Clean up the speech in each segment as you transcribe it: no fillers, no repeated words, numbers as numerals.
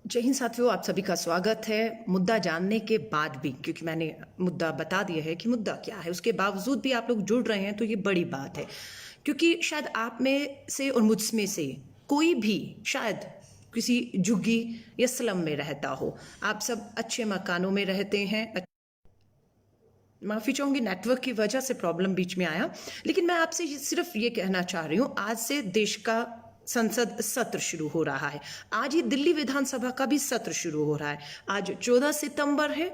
जय हिंद साथियों, आप सभी का स्वागत है। मुद्दा जानने के बाद भी, क्योंकि मैंने मुद्दा बता दिया है कि मुद्दा क्या है, उसके बावजूद भी आप लोग जुड़ रहे हैं तो ये बड़ी बात है। क्योंकि शायद आप में से और मुझ में से कोई भी शायद किसी झुग्गी या स्लम में रहता हो। आप सब अच्छे मकानों में रहते हैं। माफ़ी चाहूँगी, नेटवर्क की वजह से प्रॉब्लम बीच में आया, लेकिन मैं आपसे सिर्फ ये कहना चाह रही हूँ, आज से देश का संसद सत्र शुरू हो रहा है। आज ही दिल्ली विधानसभा का भी सत्र शुरू हो रहा है। आज 14 सितंबर है।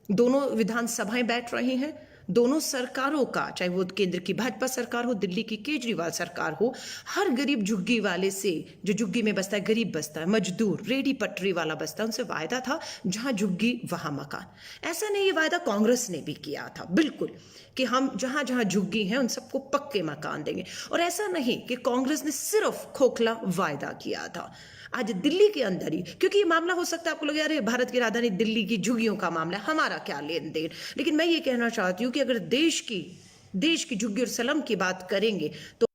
दोनों विधानसभाएं बैठ रही हैं। दोनों सरकारों का, चाहे वो केंद्र की भाजपा सरकार हो, दिल्ली की केजरीवाल सरकार हो, हर गरीब झुग्गी वाले से, जो झुग्गी में बसता है, गरीब बसता है, मजदूर, रेडी पटरी वाला बसता है, उनसे वायदा था जहां झुग्गी वहां मकान। ऐसा नहीं, ये वायदा कांग्रेस ने भी किया था बिल्कुल, कि हम जहां जहां झुग्गी हैं उन सबको पक्के मकान देंगे। और ऐसा नहीं कि कांग्रेस ने सिर्फ खोखला वायदा किया था। आज दिल्ली के अंदर ही, क्योंकि ये मामला हो सकता है आपको लगे अरे भारत की राजधानी दिल्ली की झुग्गियों का मामला है, हमारा क्या लेन देन, लेकिन मैं ये कहना चाहती हूँ कि अगर देश की झुग्गी और सलम की बात करेंगे तो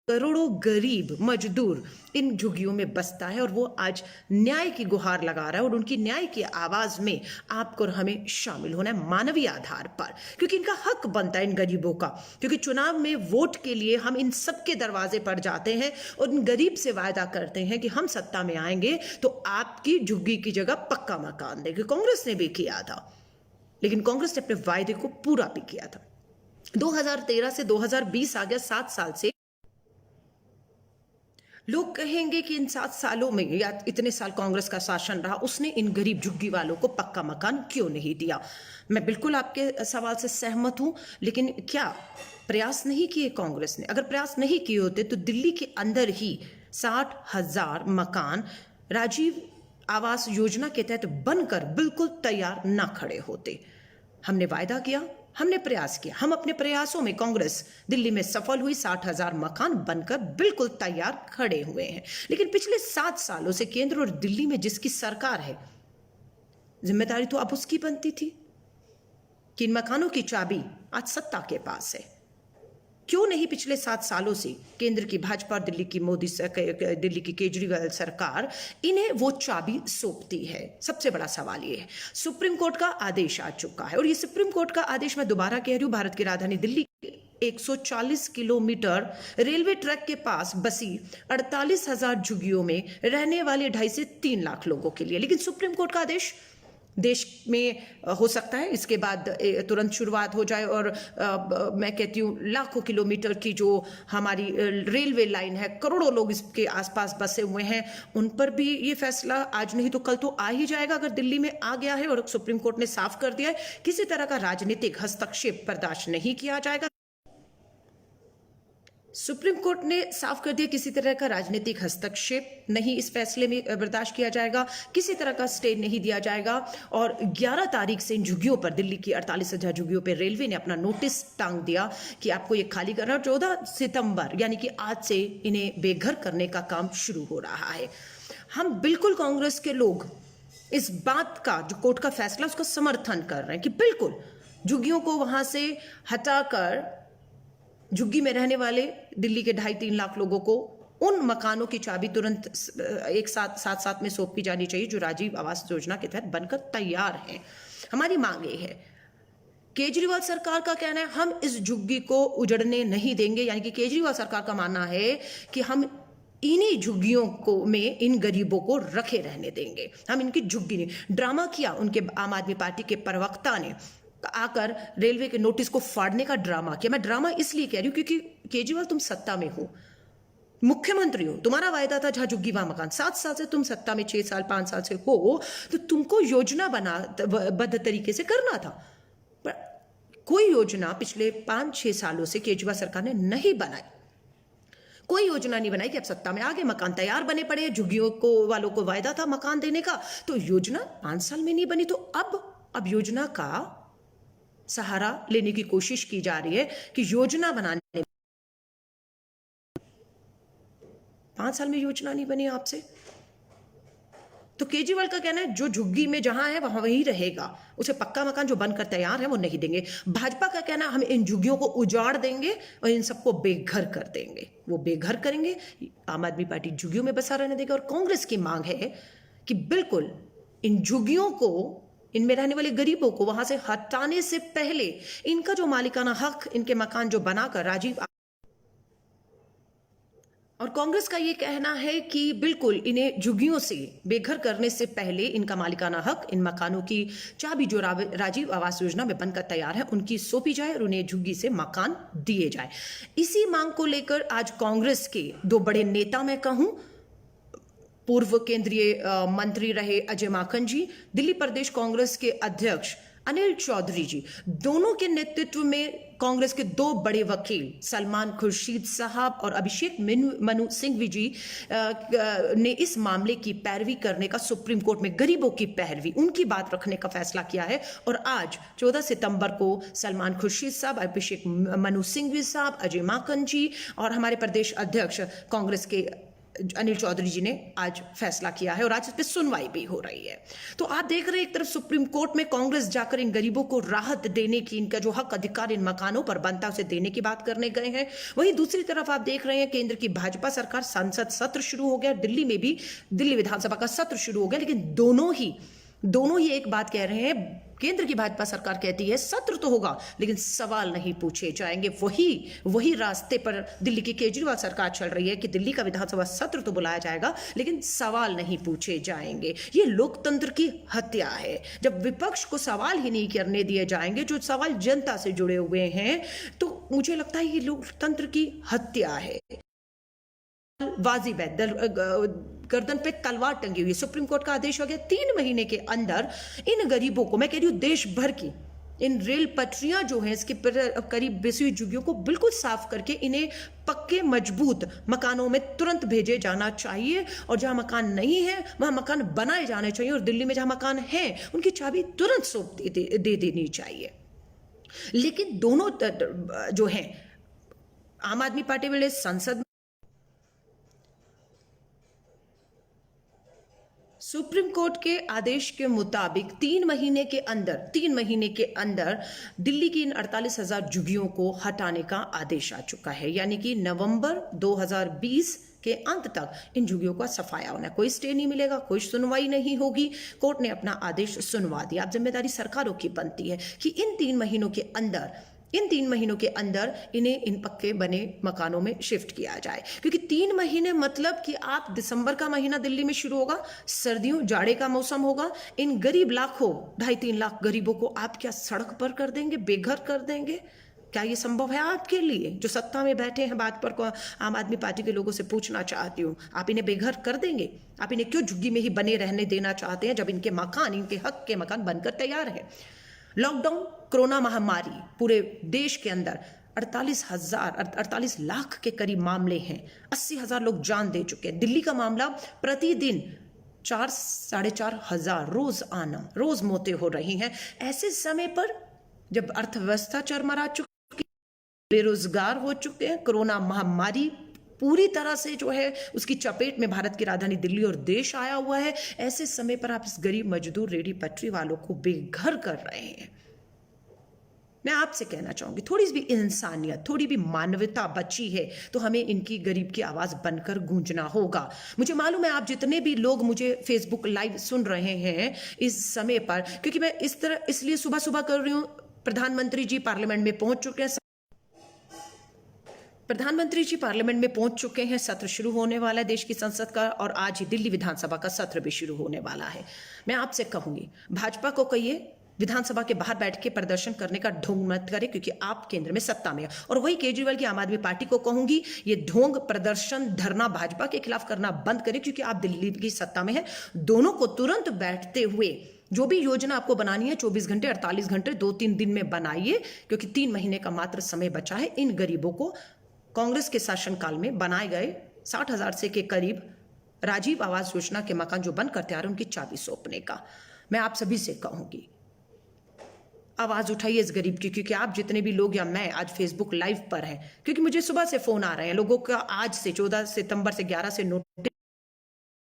करोड़ों गरीब मजदूर इन झुग्गियों में बसता है और वो आज न्याय की गुहार लगा रहा है। और उनकी न्याय की आवाज में आपको और हमें शामिल होना है मानवीय आधार पर, क्योंकि इनका हक बनता है इन गरीबों का। क्योंकि चुनाव में वोट के लिए हम इन सबके दरवाजे पर जाते हैं और इन गरीब से वायदा करते हैं कि हम सत्ता में आएंगे तो आपकी झुग्गी की जगह पक्का मकान देंगे। कांग्रेस ने भी किया था, लेकिन कांग्रेस ने अपने वायदे को पूरा भी किया था। 2013 से 2020 आ गया, 7 साल से। लोग कहेंगे कि इन 7 सालों में या इतने साल कांग्रेस का शासन रहा, उसने इन गरीब झुग्गी वालों को पक्का मकान क्यों नहीं दिया। मैं बिल्कुल आपके सवाल से सहमत हूं, लेकिन क्या प्रयास नहीं किए कांग्रेस ने? अगर प्रयास नहीं किए होते तो दिल्ली के अंदर ही 60,000 मकान राजीव आवास योजना के तहत बनकर बिल्कुल तैयार ना खड़े होते। हमने वायदा किया, हमने प्रयास किया, हम अपने प्रयासों में कांग्रेस दिल्ली में सफल हुई। 60,000 मकान बनकर बिल्कुल तैयार खड़े हुए हैं। लेकिन पिछले 7 सालों से केंद्र और दिल्ली में जिसकी सरकार है, जिम्मेदारी तो अब उसकी बनती थी कि इन मकानों की चाबी आज सत्ता के पास है। क्यों नहीं पिछले 7 सालों से केंद्र की भाजपा और दिल्ली की केजरीवाल सरकार इन्हें वो चाबी सौंपती है? सबसे बड़ा सवाल ये है। सुप्रीम कोर्ट का आदेश आ चुका है और ये सुप्रीम कोर्ट का आदेश, मैं दोबारा कह रही हूं, भारत की राजधानी दिल्ली 140 किलोमीटर रेलवे ट्रैक के पास बसी 48,000 झुग्गियों में रहने वाले 2.5 से 3 लाख लोगों के लिए। लेकिन सुप्रीम कोर्ट का आदेश देश में हो सकता है इसके बाद तुरंत शुरुआत हो जाए और मैं कहती हूँ लाखों किलोमीटर की जो हमारी रेलवे लाइन है, करोड़ों लोग इसके आसपास बसे हुए हैं, उन पर भी ये फैसला आज नहीं तो कल तो आ ही जाएगा। अगर दिल्ली में आ गया है और सुप्रीम कोर्ट ने साफ कर दिया है, किसी तरह का राजनीतिक हस्तक्षेप बर्दाश्त नहीं किया जाएगा। सुप्रीम कोर्ट ने साफ कर दिया, किसी तरह का राजनीतिक हस्तक्षेप नहीं इस फैसले में बर्दाश्त किया जाएगा, किसी तरह का स्टे नहीं दिया जाएगा। और 11 तारीख से इन झुग्गियों पर, दिल्ली की 48,000 झुग्गियों पर रेलवे ने अपना नोटिस टांग दिया कि आपको ये खाली करना। 14 सितंबर यानी कि आज से इन्हें बेघर करने का काम शुरू हो रहा है। हम बिल्कुल कांग्रेस के लोग इस बात का, जो कोर्ट का फैसला, उसका समर्थन कर रहे हैं कि बिल्कुल झुग्गियों को वहां से हटाकर झुग्गी में रहने वाले दिल्ली के 2.5-3 लाख लोगों को उन मकानों की चाबी तुरंत एक साथ में सौंपी जानी चाहिए जो राजीव आवास योजना के तहत बनकर तैयार हैं। हमारी मांग ये है। केजरीवाल सरकार का कहना है हम इस झुग्गी को उजड़ने नहीं देंगे, यानी कि केजरीवाल सरकार का मानना है कि हम इन्हीं झुग्गियों को में इन गरीबों को रखे रहने देंगे, हम इनकी झुग्गी नहीं। ड्रामा किया उनके आम आदमी पार्टी के प्रवक्ता ने आकर रेलवे के नोटिस को फाड़ने का ड्रामा किया। मैं ड्रामा इसलिए कह रही हूं क्योंकि केजरीवाल, तुम सत्ता में हो, मुख्यमंत्री हो, तुम्हारा वायदा था जहां झुग्गी वहां मकान। 7 साल से तुम सत्ता में, 6 साल 5 साल से हो, तो तुमको योजना बद्ध तरीके से करना था। पर कोई योजना पिछले 5-6 सालों से केजरीवाल सरकार ने नहीं बनाई। कोई योजना नहीं बनाई कि अब सत्ता में आगे मकान तैयार बने पड़े। झुग्गियों को वालों को वायदा था मकान देने का, तो योजना 5 साल में नहीं बनी। तो अब योजना का सहारा लेने की कोशिश की जा रही है कि योजना बनाने, 5 साल में योजना नहीं बनी आपसे। तो केजरीवाल का कहना है जो झुग्गी में जहां है वहां वही रहेगा, उसे पक्का मकान जो बनकर तैयार है वो नहीं देंगे। भाजपा का कहना है हम इन झुग्गियों को उजाड़ देंगे और इन सबको बेघर कर देंगे। वो बेघर करेंगे, आम आदमी पार्टी झुग्गियों में बसा रहने देगा। और कांग्रेस की मांग है कि बिल्कुल इन झुग्गियों को, इनमें रहने वाले गरीबों को वहां से हटाने से पहले इनका जो मालिकाना हक, इनके मकान जो बनाकर राजीव, और कांग्रेस का ये कहना है कि बिल्कुल इन्हें झुग्गियों से बेघर करने से पहले इनका मालिकाना हक, इन मकानों की चाबी जो राजीव आवास योजना में बनकर तैयार है उनकी सौंपी जाए और उन्हें झुग्गी से मकान दिए जाए। इसी मांग को लेकर आज कांग्रेस के दो बड़े नेता, मैं कहूं पूर्व केंद्रीय मंत्री रहे अजय माकन जी, दिल्ली प्रदेश कांग्रेस के अध्यक्ष अनिल चौधरी जी, दोनों के नेतृत्व में कांग्रेस के दो बड़े वकील सलमान खुर्शीद साहब और अभिषेक मनु सिंघवी जी ने इस मामले की पैरवी करने का, सुप्रीम कोर्ट में गरीबों की पैरवी, उनकी बात रखने का फैसला किया है। और आज 14 सितंबर को सलमान खुर्शीद साहब, अभिषेक मनु सिंघवी साहब, अजय माकन जी और हमारे प्रदेश अध्यक्ष कांग्रेस के अनिल चौधरी जी ने आज फैसला किया है और आज इस पर सुनवाई भी हो रही है। तो आप देख रहे हैं एक तरफ सुप्रीम कोर्ट में कांग्रेस जाकर इन गरीबों को राहत देने की, इनका जो हक अधिकार इन मकानों पर बनता है उसे देने की बात करने गए हैं। वहीं दूसरी तरफ आप देख रहे हैं केंद्र की भाजपा सरकार, संसद सत्र शुरू हो गया, दिल्ली में भी दिल्ली विधानसभा का सत्र शुरू हो गया, लेकिन दोनों ही एक बात कह रहे हैं। केंद्र की भाजपा सरकार कहती है सत्र तो होगा लेकिन सवाल नहीं पूछे जाएंगे। वही रास्ते पर दिल्ली की केजरीवाल सरकार चल रही है कि दिल्ली का विधानसभा सत्र तो बुलाया जाएगा लेकिन सवाल नहीं पूछे जाएंगे। ये लोकतंत्र की हत्या है। जब विपक्ष को सवाल ही नहीं करने दिए जाएंगे, जो सवाल जनता से जुड़े हुए हैं, तो मुझे लगता है ये लोकतंत्र की हत्या है। वाजिब है, गर्दन पे तलवार टंगी हुई है। सुप्रीम कोर्ट का आदेश हो गया 3 महीने के अंदर इन गरीबों को, मैं कह रही हूं देश भर की इन रेल पटरियां जो हैं इसके करीब बेसी हुई झुग्गियों को बिल्कुल साफ करके इन्हें पक्के मजबूत मकानों में तुरंत भेजे जाना चाहिए। और जहां मकान नहीं है वहां मकान बनाए जाने चाहिए और दिल्ली में जहां मकान है उनकी चाबी तुरंत सौंप दे देनी चाहिए। लेकिन दोनों जो हैं, आम आदमी पार्टी वाले संसद, सुप्रीम कोर्ट के आदेश के मुताबिक 3 महीने के अंदर दिल्ली की इन 48,000 झुग्गियों को हटाने का आदेश आ चुका है। यानी कि नवंबर 2020 के अंत तक इन झुग्गियों का सफाया होना है। कोई स्टे नहीं मिलेगा, कोई सुनवाई नहीं होगी। कोर्ट ने अपना आदेश सुनवा दिया। अब जिम्मेदारी सरकारों की बनती है कि इन 3 महीनों के अंदर इन्हें इन पक्के बने मकानों में शिफ्ट किया जाए। क्योंकि 3 महीने मतलब कि आप दिसंबर का महीना दिल्ली में शुरू होगा, सर्दियों जाड़े का मौसम होगा, इन गरीब लाखों 2.5-3 लाख गरीबों को आप क्या सड़क पर कर देंगे, बेघर कर देंगे? क्या ये संभव है आपके लिए जो सत्ता में बैठे हैं? बात पर आम आदमी पार्टी के लोगों से पूछना चाहती हूँ, आप इन्हें बेघर कर देंगे? आप इन्हें क्यों झुग्गी में ही बने रहने देना चाहते हैं जब इनके हक के मकान बनकर तैयार है? लॉकडाउन, कोरोना महामारी, पूरे देश के अंदर 48 लाख के करीब मामले हैं, 80,000 लोग जान दे चुके हैं। दिल्ली का मामला प्रतिदिन 4-4.5 हजार रोज मौतें हो रही हैं। ऐसे समय पर जब अर्थव्यवस्था चरमरा चुकी, बेरोजगार हो चुके हैं, कोरोना महामारी पूरी तरह से जो है उसकी चपेट में भारत की राजधानी दिल्ली और देश आया हुआ है, ऐसे समय पर आप इस गरीब मजदूर रेडी पटरी वालों को बेघर कर रहे हैं। मैं आपसे कहना चाहूंगी थोड़ी भी इंसानियत, थोड़ी भी मानवता बची है तो हमें इनकी गरीब की आवाज बनकर गूंजना होगा। मुझे मालूम है आप जितने भी लोग मुझे फेसबुक लाइव सुन रहे हैं इस समय पर, क्योंकि मैं इसलिए सुबह कर रही हूं, प्रधानमंत्री जी पार्लियामेंट में पहुंच चुके हैं, सत्र शुरू होने वाला है देश की संसद का, और आज ही दिल्ली विधानसभा का सत्र भी शुरू होने वाला है। मैं आपसे कहूंगी भाजपा को कहिए विधानसभा के बाहर बैठ के प्रदर्शन करने का ढोंग मत करे, क्योंकि आप केंद्र में सत्ता में है। और वही केजरीवाल की आम आदमी पार्टी को कहूंगी ये ढोंग प्रदर्शन धरना भाजपा के खिलाफ करना बंद करे, क्योंकि आप दिल्ली की सत्ता में है। दोनों को तुरंत बैठते हुए जो भी योजना आपको बनानी है 24 घंटे 48 घंटे 2-3 दिन में बनाइए, क्योंकि 3 महीने का मात्र समय बचा है। इन गरीबों को कांग्रेस के शासनकाल में बनाए गए 60,000 से के करीब राजीव आवास योजना के मकान जो बनकर तैयार है उनकी चाबी सौंपने का मैं आप सभी से कहूंगी। आवाज उठाइए इस गरीब की, क्योंकि आप जितने भी लोग या मैं आज फेसबुक लाइव पर हैं, क्योंकि मुझे सुबह से फोन आ रहे हैं लोगों का, आज से 14 सितंबर से 11 से नोटिस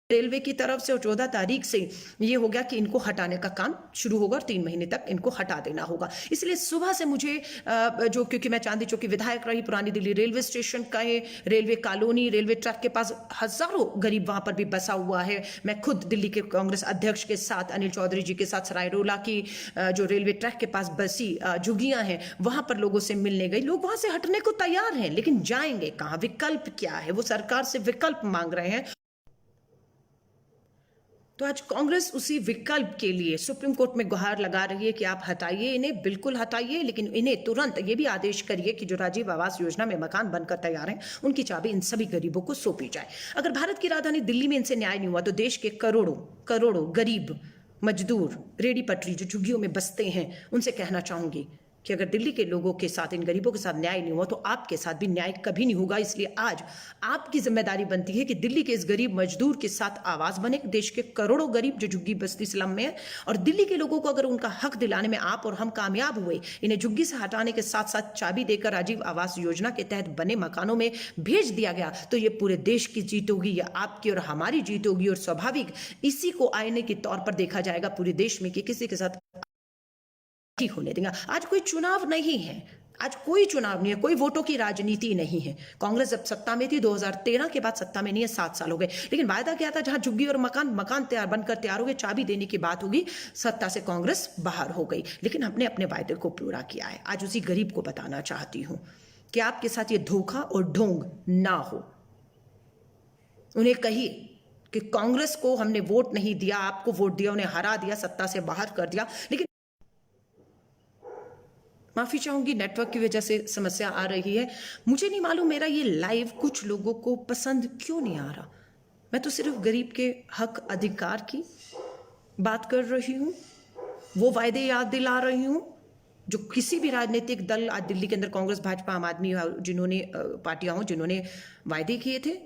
रेलवे की तरफ से और 14 तारीख से ये हो गया कि इनको हटाने का काम शुरू होगा और 3 महीने तक इनको हटा देना होगा। इसलिए सुबह से मुझे क्योंकि मैं चांदी चौक की विधायक रही, पुरानी दिल्ली रेलवे स्टेशन का है, रेलवे कॉलोनी, रेलवे ट्रैक के पास हजारों गरीब वहां पर भी बसा हुआ है। मैं खुद दिल्ली के कांग्रेस अध्यक्ष के साथ, अनिल चौधरी जी के साथ, सरायरोला की जो रेलवे ट्रैक के पास बसी झुग्गियां हैं वहां पर लोगों से मिलने गई। लोग वहां से हटने को तैयार हैं, लेकिन जाएंगे कहां? विकल्प क्या है? वो सरकार से विकल्प मांग रहे हैं। तो आज कांग्रेस उसी विकल्प के लिए सुप्रीम कोर्ट में गुहार लगा रही है कि आप हटाइए इन्हें, बिल्कुल हटाइए, लेकिन इन्हें तुरंत ये भी आदेश करिए कि जो राजीव आवास योजना में मकान बनकर तैयार हैं उनकी चाबी इन सभी गरीबों को सौंपी जाए। अगर भारत की राजधानी दिल्ली में इनसे न्याय नहीं हुआ तो देश के करोड़ों करोड़ों गरीब मजदूर, रेडी पटरी जो झुग्गियों में बसते हैं, उनसे कहना चाहूंगी कि अगर दिल्ली के लोगों के साथ, इन गरीबों के साथ न्याय नहीं हुआ तो आपके साथ भी न्याय कभी नहीं होगा। इसलिए आज आपकी जिम्मेदारी बनती है कि दिल्ली के इस गरीब मजदूर के साथ आवाज बने, देश के करोड़ों गरीब जो झुग्गी बस्ती स्लम में है, और दिल्ली के लोगों को अगर उनका हक दिलाने में आप और हम कामयाब हुए, इन्हें झुग्गी से हटाने के साथ साथ चाबी देकर राजीव आवास योजना के तहत बने मकानों में भेज दिया गया, तो ये पूरे देश की जीत होगी, या आपकी और हमारी जीत होगी। और स्वाभाविक इसी को आईने के तौर पर देखा जाएगा पूरे देश में कि किसी के साथ होने देंगे। आज कोई चुनाव नहीं है, आज कोई चुनाव नहीं है, कोई वोटों की राजनीति नहीं है। कांग्रेस जब सत्ता में थी, 2013 के बाद सत्ता में नहीं है, 7 साल हो गए, लेकिन वायदा क्या था? जहां झुग्गी और मकान तैयार बनकर तैयार हो गए, चाबी देने की बात होगी, सत्ता से कांग्रेस बाहर हो गई। लेकिन हमने अपने वायदे को पूरा किया है। आज उसी गरीब को बताना चाहती हूं कि आपके साथ ये धोखा और ढोंग ना हो। उन्हें कहिए कि कांग्रेस को हमने वोट नहीं दिया, आपको वोट दिया, उन्हें हरा दिया, सत्ता से बाहर कर दिया, लेकिन माफी चाहूंगी, नेटवर्क की वजह से समस्या आ रही है। मुझे नहीं मालूम मेरा ये लाइव कुछ लोगों को पसंद क्यों नहीं आ रहा। मैं तो सिर्फ गरीब के हक अधिकार की बात कर रही हूं, वो वायदे याद दिला रही हूं जो किसी भी राजनीतिक दल, आज दिल्ली के अंदर कांग्रेस, भाजपा, आम आदमी, जिन्होंने पार्टियां हो, जिन्होंने वायदे किए थे।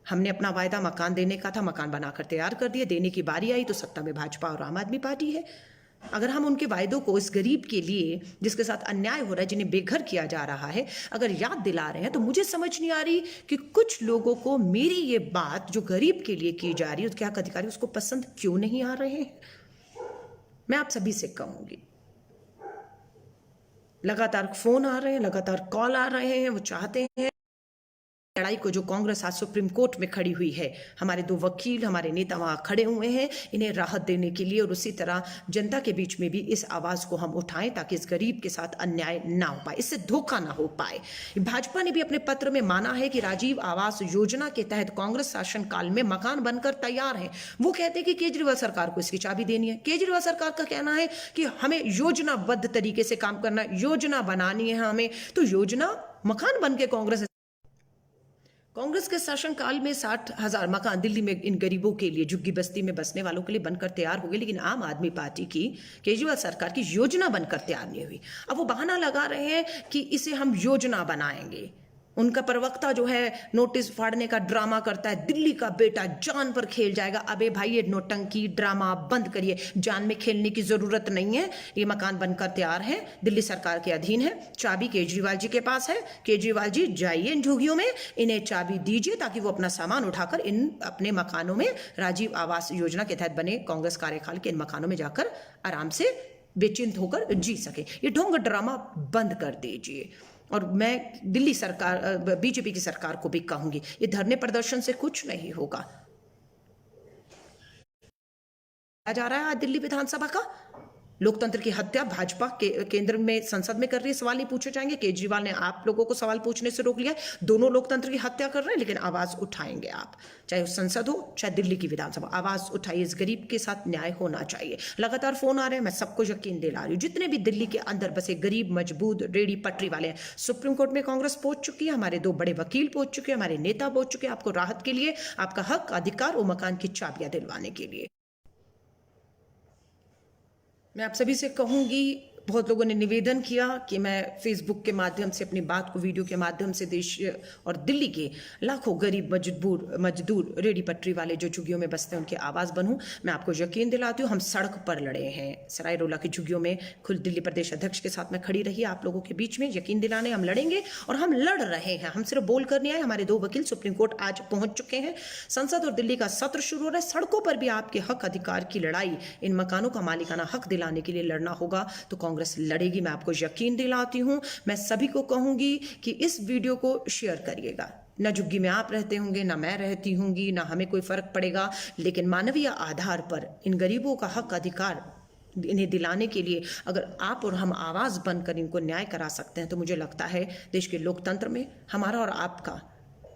हमने अपना वायदा मकान देने का था, मकान बनाकर तैयार कर दिए। देने की बारी आई तो सत्ता में भाजपा और आम आदमी पार्टी है। अगर हम उनके वायदों को इस गरीब के लिए जिसके साथ अन्याय हो रहा है, जिन्हें बेघर किया जा रहा है, अगर याद दिला रहे हैं, तो मुझे समझ नहीं आ रही कि कुछ लोगों को मेरी ये बात जो गरीब के लिए की जा रही है, उसके हक अधिकारी, उसको पसंद क्यों नहीं आ रहे हैं। मैं आप सभी से कहूंगी, लगातार फोन आ रहे हैं, लगातार कॉल आ रहे हैं, वो चाहते हैं लड़ाई को जो कांग्रेस आज सुप्रीम कोर्ट में खड़ी हुई है, हमारे 2 वकील, हमारे नेता वहां खड़े हुए हैं इन्हें राहत देने के लिए, और उसी तरह जनता के बीच में भी इस आवाज को हम उठाएं ताकि इस गरीब के साथ अन्याय ना हो पाए, इससे धोखा ना हो पाए। भाजपा ने भी अपने पत्र में माना है कि राजीव आवास योजना के तहत कांग्रेस शासन काल में मकान बनकर तैयार हैं। वो कहते हैं कि केजरीवाल सरकार को इसकी चाबी देनी है। केजरीवाल सरकार का कहना है कि हमें योजनाबद्ध तरीके से काम करना, योजना बनानी है हमें, तो योजना मकान बन के कांग्रेस के शासनकाल में 60,000 मकान दिल्ली में इन गरीबों के लिए, झुग्गी बस्ती में बसने वालों के लिए बनकर तैयार हो गए, लेकिन आम आदमी पार्टी की, केजरीवाल सरकार की योजना बनकर तैयार नहीं हुई। अब वो बहाना लगा रहे हैं कि इसे हम योजना बनाएंगे। उनका प्रवक्ता जो है नोटिस फाड़ने का ड्रामा करता है, दिल्ली का बेटा जान पर खेल जाएगा। अबे भाई, ये नोटंकी ड्रामा बंद करिए, जान में खेलने की जरूरत नहीं है। ये मकान बनकर तैयार है, दिल्ली सरकार के अधीन है, चाबी केजरीवाल जी के पास है। केजरीवाल जी जाइए इन झुग्गियों में, इन्हें चाबी दीजिए ताकि वो अपना सामान उठाकर इन अपने मकानों में, राजीव आवास योजना के तहत बने कांग्रेस कार्यकाल के इन मकानों में जाकर आराम से बेचिंत होकर जी सके। ये ढोंग ड्रामा बंद कर दीजिए। और मैं दिल्ली सरकार, बीजेपी की सरकार को भी कहूंगी, ये धरने प्रदर्शन से कुछ नहीं होगा। जा रहा है आज दिल्ली विधानसभा का लोकतंत्र की हत्या भाजपा के केंद्र में, संसद में कर रही है। सवाल नहीं पूछे जाएंगे। केजरीवाल ने आप लोगों को सवाल पूछने से रोक लिया है। दोनों लोकतंत्र की हत्या कर रहे हैं, लेकिन आवाज उठाएंगे आप, चाहे संसद हो चाहे दिल्ली की विधानसभा। आवाज उठाइए, इस गरीब के साथ न्याय होना चाहिए। लगातार फोन आ रहे हैं, मैं सबको यकीन दिला रही हूँ, जितने भी दिल्ली के अंदर बसे गरीब मजबूत रेडी पटरी वाले हैं, सुप्रीम कोर्ट में कांग्रेस पहुंच चुकी है, हमारे 2 बड़े वकील पहुंच चुके हैं, हमारे नेता पहुंच चुके हैं, आपको राहत के लिए, आपका हक अधिकार और मकान की चाबियां दिलवाने के लिए। मैं आप सभी से कहूंगी, बहुत लोगों ने निवेदन किया कि मैं फेसबुक के माध्यम से अपनी बात को वीडियो के माध्यम से देश और दिल्ली के लाखों गरीब मजदूर रेडी पटरी वाले जो झुग्गियों में बसते हैं उनकी आवाज़ बनूं। मैं आपको यकीन दिलाती हूँ, हम सड़क पर लड़े हैं। सराय रोला की झुग्गियों में खुद दिल्ली प्रदेश अध्यक्ष के साथ मैं खड़ी रही आप लोगों के बीच में यकीन दिलाने। हम लड़ेंगे और हम लड़ रहे हैं। हम सिर्फ बोल कर नहीं आए। हमारे 2 वकील सुप्रीम कोर्ट आज पहुंच चुके हैं। संसद और दिल्ली का सत्र शुरू हो रहा है। सड़कों पर भी आपके हक अधिकार की लड़ाई, इन मकानों का मालिकाना हक दिलाने के लिए लड़ना होगा तो कांग्रेस लड़ेगी। मैं आपको यकीन दिलाती हूं। मैं सभी को कहूंगी कि इस वीडियो को शेयर करिएगा। न झुग्गी में आप रहते होंगे, ना मैं रहती होंगी, ना हमें कोई फर्क पड़ेगा, लेकिन मानवीय आधार पर इन गरीबों का हक अधिकार इन्हें दिलाने के लिए अगर आप और हम आवाज़ बनकर इनको न्याय करा सकते हैं तो मुझे लगता है देश के लोकतंत्र में हमारा और आपका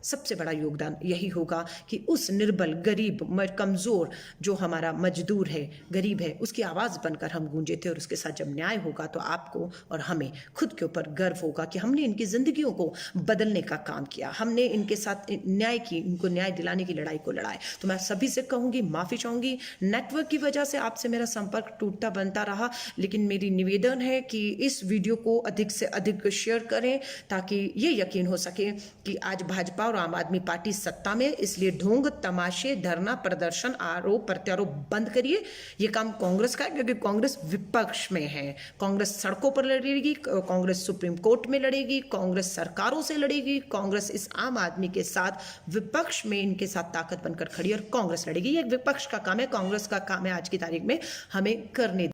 सबसे बड़ा योगदान यही होगा कि उस निर्बल, गरीब, कमज़ोर जो हमारा मजदूर है, गरीब है, उसकी आवाज़ बनकर हम गूंजे थे। और उसके साथ जब न्याय होगा तो आपको और हमें खुद के ऊपर गर्व होगा कि हमने इनकी ज़िंदगियों को बदलने का काम किया, हमने इनके साथ न्याय की, इनको न्याय दिलाने की लड़ाई को लड़ाए। तो मैं सभी से कहूँगी, माफ़ी चाहूँगी, नेटवर्क की वजह से आपसे मेरा संपर्क टूटता बनता रहा, लेकिन मेरी निवेदन है कि इस वीडियो को अधिक से अधिक शेयर करें ताकि ये यकीन हो सके कि आज भाजपा और आम आदमी पार्टी सत्ता में, इसलिए ढोंग, तमाशे, धरना प्रदर्शन, आरोप प्रत्यारोप बंद करिए। ये काम कांग्रेस का है क्योंकि कांग्रेस विपक्ष में है। कांग्रेस सड़कों पर लड़ेगी, कांग्रेस सुप्रीम कोर्ट में लड़ेगी, कांग्रेस सरकारों से लड़ेगी, कांग्रेस इस आम आदमी के साथ विपक्ष में इनके साथ ताकत बनकर खड़ी और कांग्रेस लड़ेगी। ये विपक्ष का काम है, कांग्रेस का काम है आज की तारीख में हमें करने